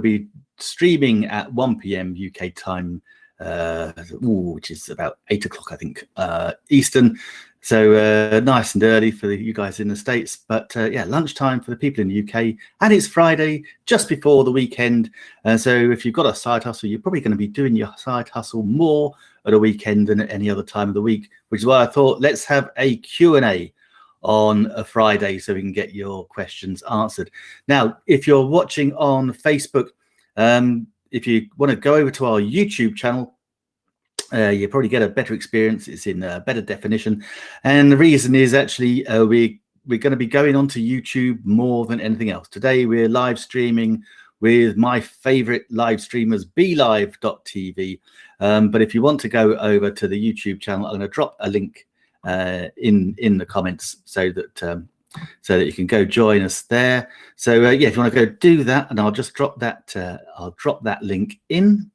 be streaming at 1 p.m. UK time, which is about 8 o'clock, I think, Eastern. So nice and early for you guys in the States. But yeah, lunchtime for the people in the UK. And it's Friday, just before the weekend. So if you've got a side hustle, you're probably going to be doing your side hustle more at a weekend than at any other time of the week, which is why I thought let's have a Q&A on a Friday so we can get your questions answered. Now, if you're watching on Facebook, if you want to go over to our YouTube channel, you probably get a better experience. It's in a better definition. And the reason is actually we're going to be going onto YouTube more than anything else. Today, we're live streaming with my favorite live streamers, BeLive.tv. But if you want to go over to the YouTube channel, I'm going to drop a link in the comments so that you can go join us there. So yeah, if you want to go do that, and I'll just drop that link in.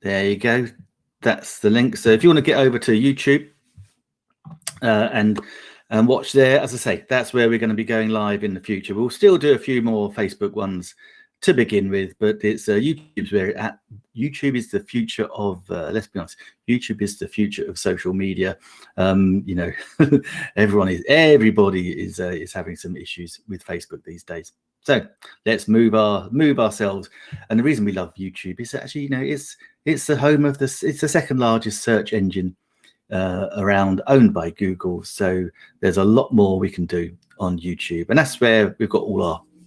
There you go. That's the link. So if you want to get over to YouTube and watch there, as I say, that's where we're going to be going live in the future. We'll still do a few more Facebook ones to begin with, but it's YouTube's where it's at. YouTube is the future of let's be honest, YouTube is the future of social media. You know, everybody is having some issues with Facebook these days. So let's move ourselves. And the reason we love YouTube is actually, you know, it's the home of it's the second largest search engine around, owned by Google. So there's a lot more we can do on YouTube, and that's where we've got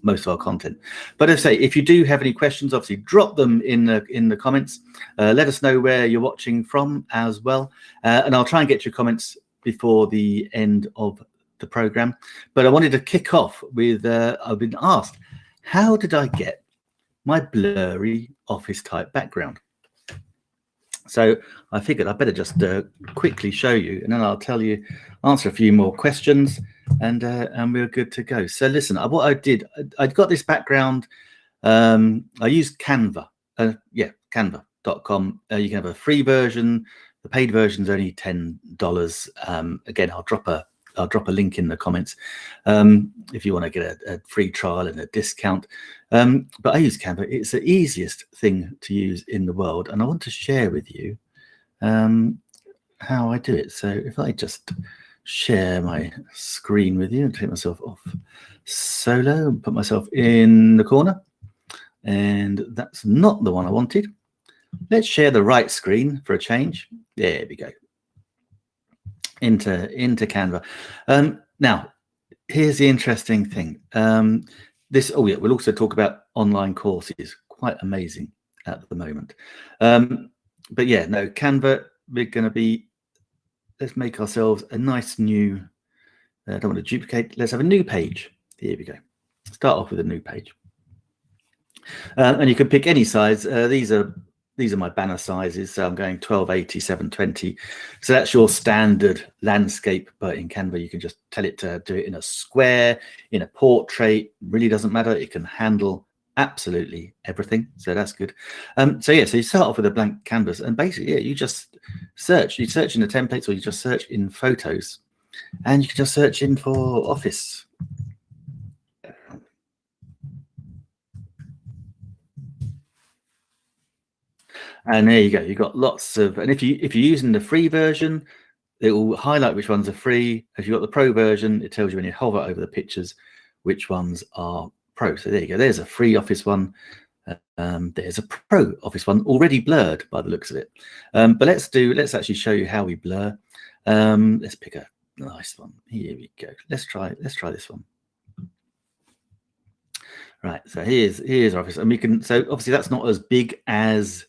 most of our content. But as I say, if you do have any questions, obviously drop them in the comments. Let us know where you're watching from as well, and I'll try and get your comments before the end of the program. But I wanted to kick off with I've been asked, how did I get my blurry office type background? So I figured I'd better just quickly show you, and then I'll answer a few more questions, and we're good to go. So listen, what I did, I'd got this background. I used Canva. Canva.com. You can have a free version. The paid version is only $10. Again, I'll drop a link in the comments if you want to get a free trial and a discount. But I use Canva. It's the easiest thing to use in the world, and I want to share with you how I do it. So if I just share my screen with you and take myself off solo and put myself in the corner, and that's not the one I wanted. Let's share the right screen for a change. There we go. Into Canva. Now, here's the interesting thing. We'll also talk about online courses. Quite amazing at the moment. But yeah, no, Canva, let's make ourselves a nice new, I don't want to duplicate. Let's have a new page. Here we go. Start off with a new page. And you can pick any size. These are my banner sizes. So I'm going 1280, 720. So that's your standard landscape. But in Canva, you can just tell it to do it in a square, in a portrait. Really doesn't matter. It can handle absolutely everything. So that's good. So yeah, so you start off with a blank canvas, and basically, yeah, you just search. You search in the templates, or you just search in photos, and you can just search in for office. And there you go. You've got lots of, and if you're using the free version, it will highlight which ones are free. If you've got the pro version, it tells you when you hover over the pictures which ones are pro. So there you go. There's a free office one. There's a pro office one already blurred by the looks of it. But let's actually show you how we blur. Let's pick a nice one. Here we go. Let's try this one. Right. So here's our office, and we can. So obviously that's not as big as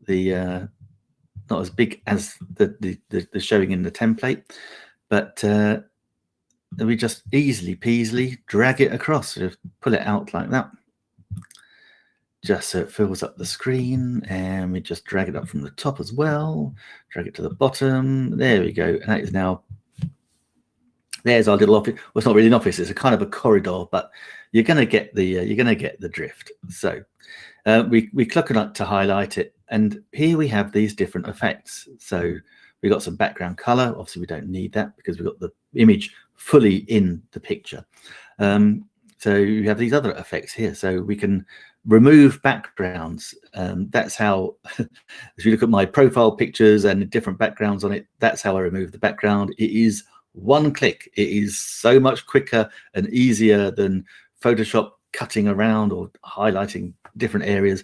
the showing in the template, but we just easily peasily drag it across. Just pull it out like that, just so it fills up the screen, and we just drag it up from the top as well, drag it to the bottom. There we go. And that is now, there's our little office. Well, it's not really an office, it's a kind of a corridor, but you're going to get the drift. So we click on it to highlight it, and here we have these different effects. So We got some background color. Obviously, we don't need that because we've got the image fully in the picture. So you have these other effects here. So we can remove backgrounds. That's how, if you look at my profile pictures and different backgrounds on it, that's how I remove the background. It is one click. It is so much quicker and easier than Photoshop cutting around or highlighting different areas.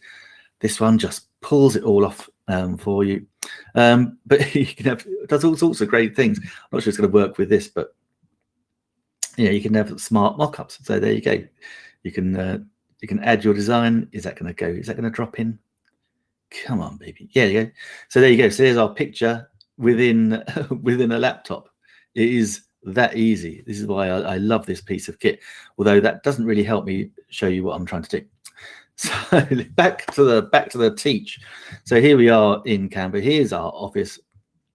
This one just pulls it all off for you. But you can have, it does all sorts of great things. I'm not sure it's going to work with this, but yeah, you can have smart mockups. So there you go. You can add your design. Is that going to go? Is that going to drop in? Come on, baby. Yeah, you go. So there you go. So there's our picture within within a laptop. It is that easy. This is why I love this piece of kit. Although that doesn't really help me show you what I'm trying to do. So back to the teach. So here we are in Canva. Here's our office,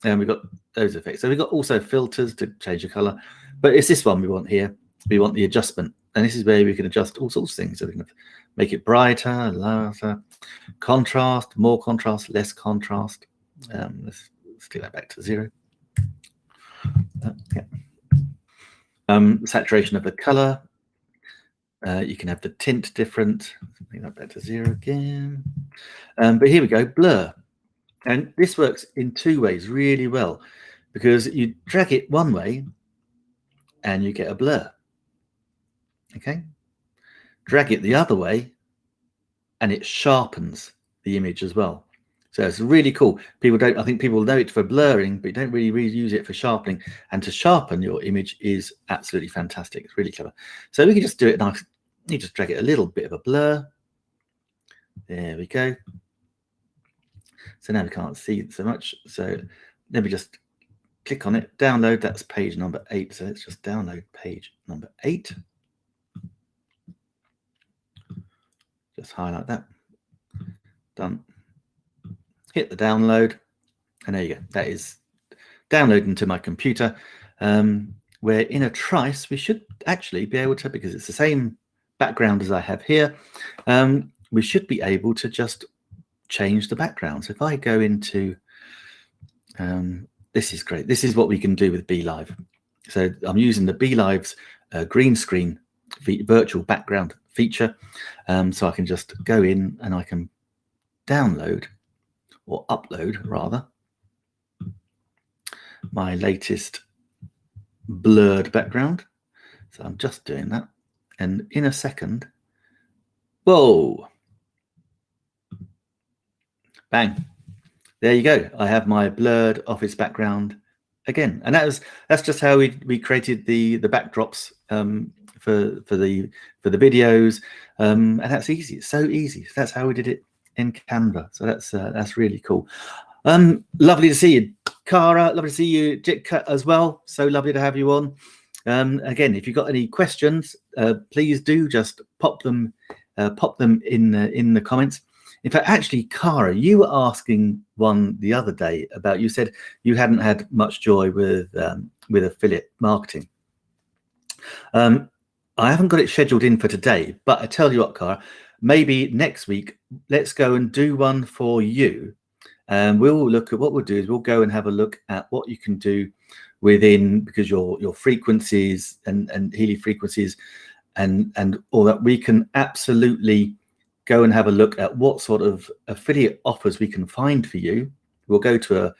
and we've got those effects. So we've got also filters to change the color, but it's this one we want here. We want the adjustment, and this is where we can adjust all sorts of things. So we can make it brighter, lighter, contrast, more contrast, less contrast. Let's get that back to 0. Saturation of the color. You can have the tint different. Bring that back to 0 again. But here we go, blur. And this works in 2 ways really well, because you drag it one way and you get a blur. Okay. Drag it the other way and it sharpens the image as well. So it's really cool. I think people know it for blurring, but you don't really use it for sharpening. And to sharpen your image is absolutely fantastic. It's really clever. So we can just do it nice. You just drag it a little bit of a blur. There we go. So now we can't see it so much. So let me just click on it, download. That's page number 8. So let's just download page number 8. Just highlight that. Done. Hit the download, and there you go. That is downloading to my computer, where in a trice we should actually be able to, because it's the same background as I have here, we should be able to just change the background. So if I go into, this is great. This is what we can do with BeLive. So I'm using the BeLive's green screen virtual background feature. So I can just go in and I can download, or upload rather, my latest blurred background. So I'm just doing that, and in a second, whoa, bang, there you go. I have my blurred office background again, and that's just how we created the backdrops for the videos, and that's easy. It's so easy. So that's how we did it in Canva. So that's really cool. Lovely to see you, Cara. Lovely to see you, Jitka, as well. So lovely to have you on. Again, if you've got any questions, please do just pop them in the comments. In fact, actually, Cara, you were asking one the other day about, you said you hadn't had much joy with affiliate marketing. I haven't got it scheduled in for today, but I tell you what, Cara, maybe next week, let's go and do one for you. And we'll look at what we'll do is we'll go and have a look at what you can do within, because your frequencies and Healy frequencies and all that, we can absolutely go and have a look at what sort of affiliate offers we can find for you. We'll go to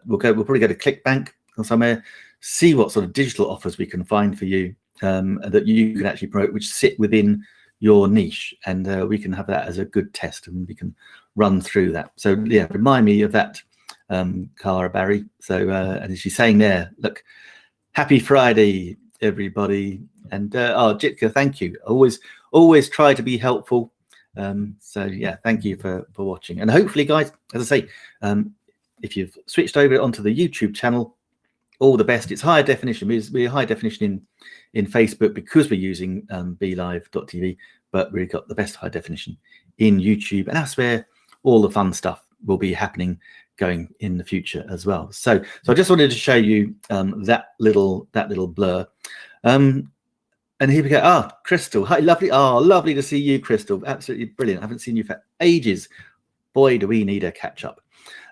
we'll probably go to ClickBank or somewhere, see what sort of digital offers we can find for you that you can actually promote, which sit within your niche, and we can have that as a good test, and we can run through that. So yeah, remind me of that, Cara Barry. So and as she's saying there, look, happy Friday, everybody. And oh, Jitka, thank you. Always try to be helpful. So yeah, thank you for watching. And hopefully, guys, as I say, if you've switched over onto the YouTube channel, all the best. It's higher definition. We're high definition in Facebook because we're using BeLive.tv, but we've got the best high definition in YouTube, and that's where all the fun stuff will be happening going in the future as well. So I just wanted to show you that little blur. And here we go. Ah, Crystal, hi, lovely. Oh, lovely to see you, Crystal. Absolutely brilliant. I haven't seen you for ages. Boy, do we need a catch up.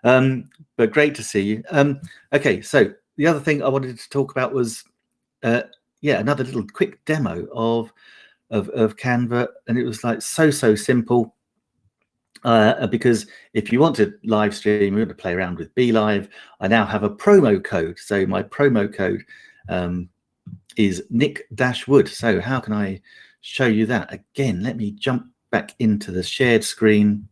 But great to see you. Okay, so the other thing I wanted to talk about was, yeah, another little quick demo of Canva, and it was like so simple. Because if you want to live stream, you want to play around with BeLive, I now have a promo code. So my promo code is Nick-Wood. So how can I show you that? Again, let me jump back into the shared screen.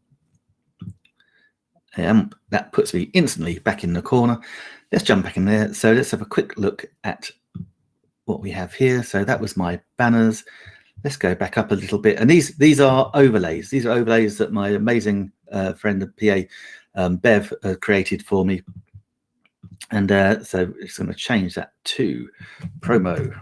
That puts me instantly back in the corner. Let's jump back in there. So let's have a quick look at what we have here. So that was my banners. Let's go back up a little bit. And these are overlays. These are overlays that my amazing friend of PA, Bev, created for me. And so it's going to change that to promo.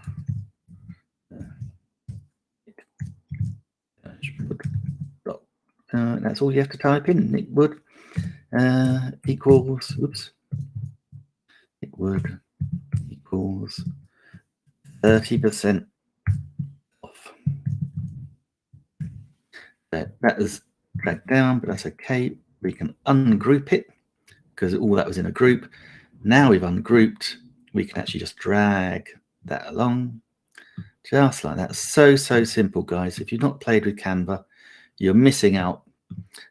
That's all you have to type in. Nick Wood equals, oops. Nick Wood equals 30% off. That is dragged down, but that's okay. We can ungroup it because all that was in a group. Now we've ungrouped, we can actually just drag that along, just like that. So simple, guys. If you've not played with Canva, you're missing out.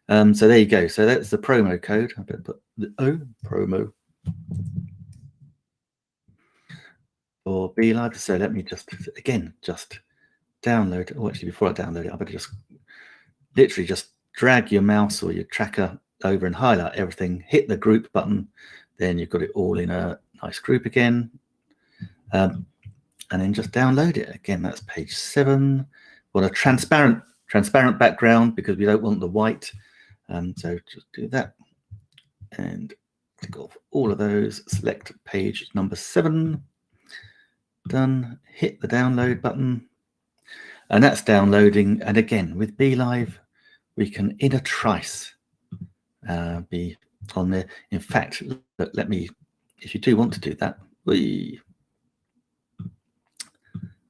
So there you go. So that's the promo code. I better put the promo for BeLive. So let me just download it. Oh, actually, before I download it, I better just literally just drag your mouse or your tracker over and highlight everything. Hit the group button. Then you've got it all in a nice group again. And then just download it. Again, that's page 7. Want a transparent background because we don't want the white. So just do that. And click off all of those. Select page number 7. Done. Hit the download button. And that's downloading. And again, with BeLive, we can, in a trice, be on there. In fact, let me, if you do want to do that,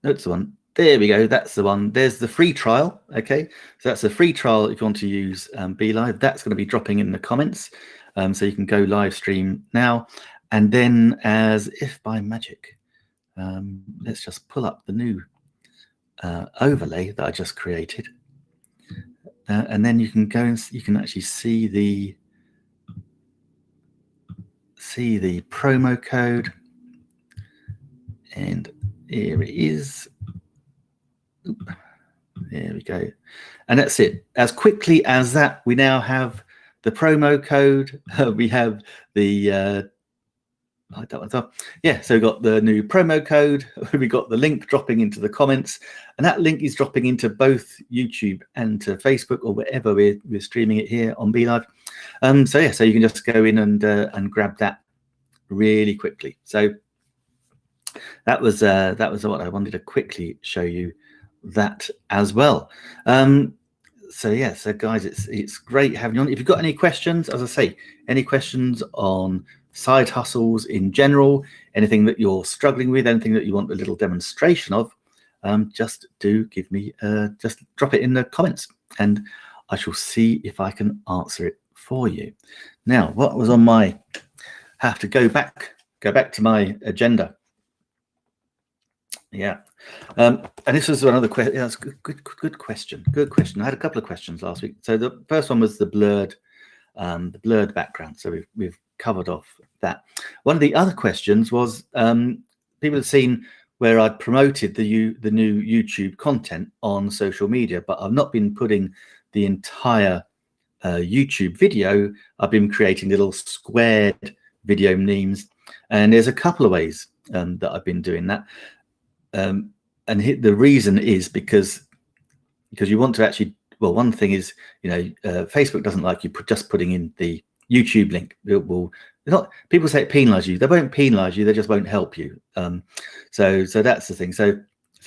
that's the one. There we go. That's the one. There's the free trial. Okay, so that's a free trial if you want to use BeLive. That's going to be dropping in the comments, so you can go live stream now. And then, as if by magic, let's just pull up the new overlay that I just created, and then you can go and you can actually see the promo code, and here it is. Oop. There we go, and that's it. As quickly as that, we now have the promo code. We have the that one's up. Yeah, so we got the new promo code. We got the link dropping into the comments, and that link is dropping into both YouTube and to Facebook or wherever we're streaming it here on BeLive. So yeah, so you can just go in and grab that really quickly. So that was what I wanted to quickly show you, that as well. So yeah, so guys, it's great having you on. If you've got any questions, as I say, any questions on side hustles in general, anything that you're struggling with, anything that you want a little demonstration of, just do give me, just drop it in the comments and I shall see if I can answer it for you. Now, what was on my, have to go back to my agenda. Yeah, and this was another question. Yeah, that's good question. Good question. I had a couple of questions last week. So the first one was the blurred background. So we've covered off that. One of the other questions was people have seen where I'd promoted the new YouTube content on social media, but I've not been putting the entire YouTube video. I've been creating little squared video memes, and there's a couple of ways that I've been doing that. And the reason is because you want to actually, well, one thing is, Facebook doesn't like you just putting in the YouTube link. It will not, people say it penalize you. They won't penalize you, they just won't help you. So that's the thing. So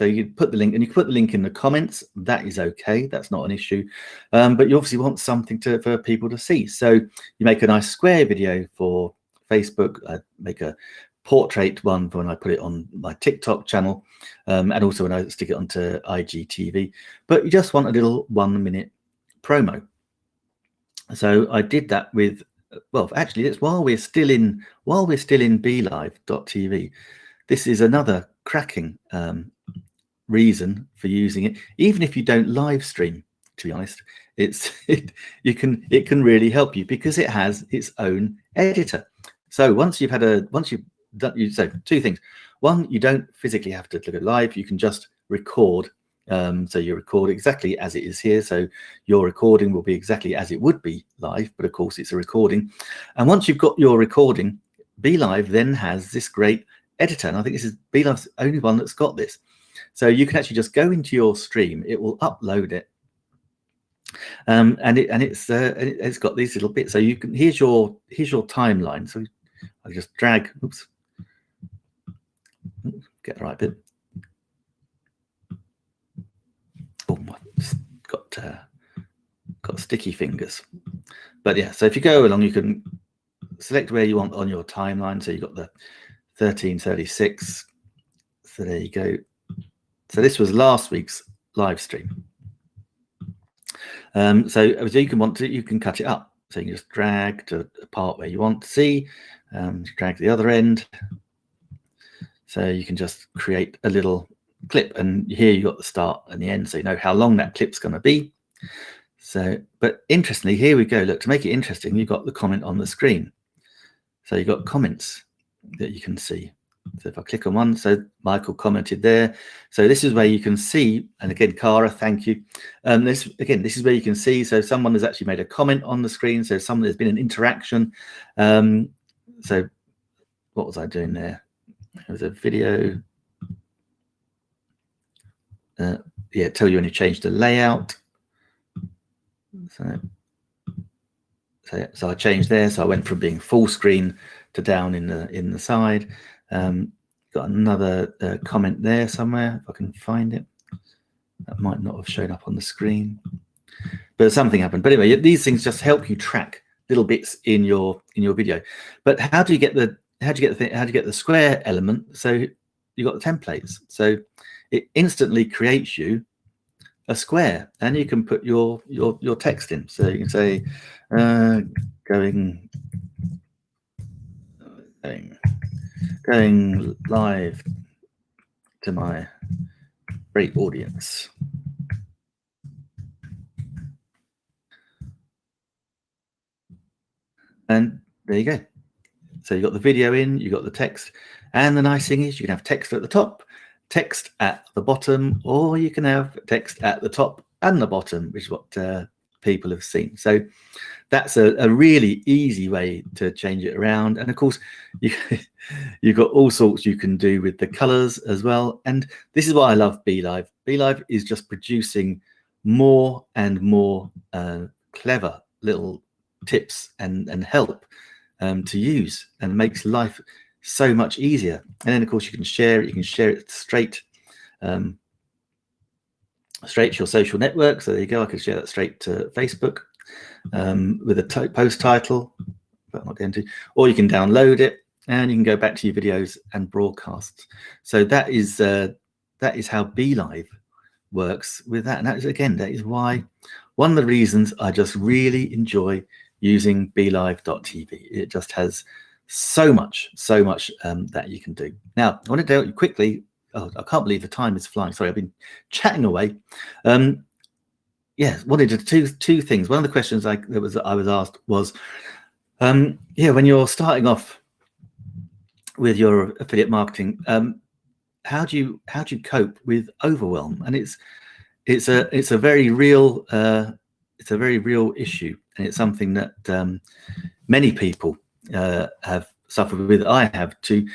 you put the link, and you can put the link in the comments. That is okay, that's not an issue. But you obviously want something for people to see. So you make a nice square video for Facebook, make a portrait one for when I put it on my TikTok channel, and also when I stick it onto IGTV. But you just want a little 1-minute promo. So I did that with well, actually, it's while we're still in BeLive.tv. This is another cracking reason for using it. Even if you don't live stream, to be honest, it can really help you because it has its own editor. So so two things. One, you don't physically have to look at live. You can just record. So you record exactly as it is here. So your recording will be exactly as it would be live, but of course it's a recording. And once you've got your recording, BeLive then has this great editor. And I think this is BeLive's only one that's got this. So you can actually just go into your stream. It will upload it. And it's got these little bits. So you can, here's your timeline. So I just drag, oops, get the right bit. Oh, got sticky fingers. But yeah, so if you go along, you can select where you want on your timeline. So you've got the 1336. So there you go. So this was last week's live stream. So you can cut it up. So you can just drag to a part where you want to see, drag the other end. So you can just create a little clip, and here you got the start and the end, so you know how long that clip's going to be. So, but interestingly, here we go. Look, to make it interesting, you've got the comment on the screen. So you've got comments that you can see. So if I click on one, so Michael commented there. So this is where you can see, and again, Cara, thank you. This is where you can see. So someone has actually made a comment on the screen. So there's been an interaction. So what was I doing there? There was a video. Yeah, tell you when you change the layout. So I changed there. So I went from being full screen to down in the side. Got another comment there somewhere, if I can find it. That might not have shown up on the screen, but something happened. But anyway, these things just help you track little bits in your video. But how do you get the square element? So you got the templates. So it instantly creates you a square, and you can put your text in. So you can say going live to my great audience. And there you go. So you got the video in, you got the text, and the nice thing is you can have text at the top, text at the bottom, or you can have text at the top and the bottom, which is what people have seen. So that's a really easy way to change it around. And of course, you've got all sorts you can do with the colors as well. And this is why I love BeLive. BeLive is just producing more and more clever little tips and help to use, and makes life so much easier. And then of course you can share it straight to your social network. So there you go, I can share that straight to Facebook with a post title, but I'm not going to. Or you can download it and you can go back to your videos and broadcasts. So that is how BeLive works with that. And that is why one of the reasons I just really enjoy using BeLive.tv. It just has so much that you can do. Now, I want to tell you quickly. Oh, I can't believe the time is flying. Sorry, I've been chatting away. Wanted to two things. One of the questions I was asked was, when you're starting off with your affiliate marketing, how do you cope with overwhelm? And it's a very real issue, and it's something that many people have suffered with. I have too,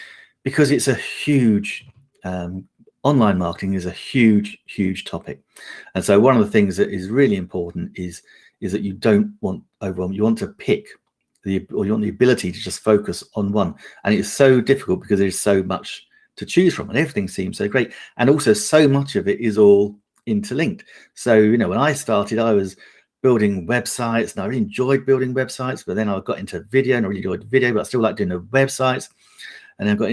because it's a huge online marketing is a huge topic. And so one of the things that is really important is that you don't want overwhelm. You want to pick you want the ability to just focus on one. And it's so difficult because there's so much to choose from, and everything seems so great, and also so much of it is all interlinked. So when I started, I was building websites, and I really enjoyed building websites, but then I got into video, and I really enjoyed video, but I still like doing the websites. And I got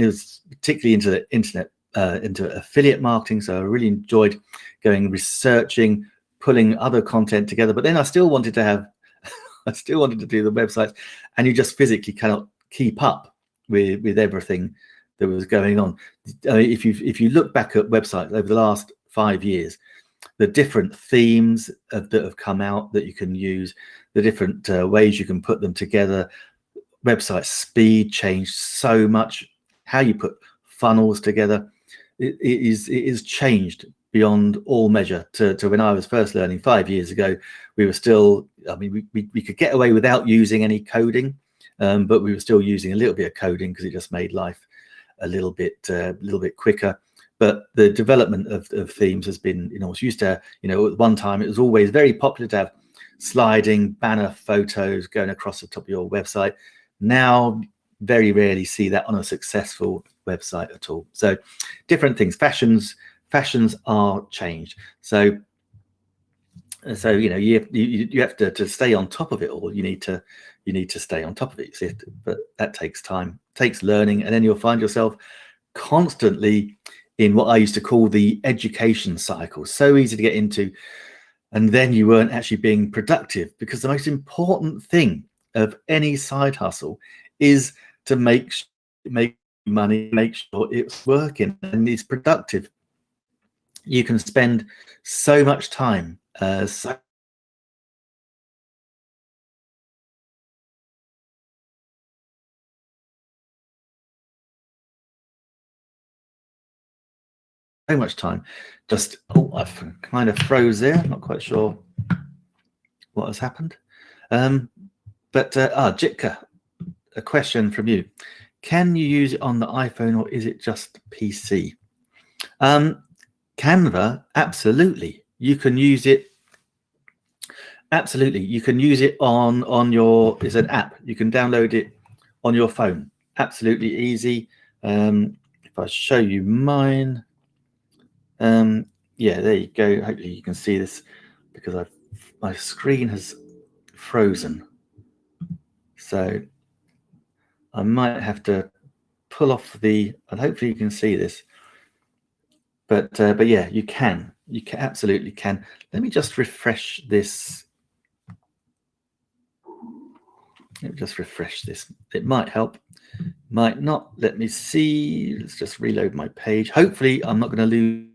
particularly into the internet, into affiliate marketing. So I really enjoyed going researching, pulling other content together. But then I still wanted to have I still wanted to do the websites, and you just physically cannot keep up with everything that was going on. If you look back at websites over the last 5 years, the different themes that have come out that you can use, the different ways you can put them together, website speed changed so much, how you put funnels together, it is changed beyond all measure to when I was first learning 5 years ago. We were still, I mean, we could get away without using any coding, but we were still using a little bit of coding because it just made life a little bit quicker. But the development of themes has been enormous. Used to, at one time it was always very popular to have sliding banner photos going across the top of your website. Now, very rarely see that on a successful website at all. So, different things. Fashions are changed. So you have to stay on top of it all. You need to stay on top of it. But that takes time, takes learning, and then you'll find yourself constantly in what I used to call the education cycle. So easy to get into, and then you weren't actually being productive, because the most important thing of any side hustle is to make money, make sure it's working and it's productive. You can spend so much time, so much time. Just, I've kind of froze there. I'm not quite sure what has happened. But Jitka, a question from you. Can you use it on the iPhone, or is it just PC? Canva, absolutely. You can use it. Absolutely, you can use it on your. It's an app. You can download it on your phone. Absolutely easy. If I show you mine, yeah, there you go. Hopefully you can see this, because my screen has frozen. So I might have to pull off and hopefully you can see this. But yeah, you absolutely can. Let me just refresh this. Let me just refresh this. It might help, might not. Let me see. Let's just reload my page. Hopefully I'm not going to lose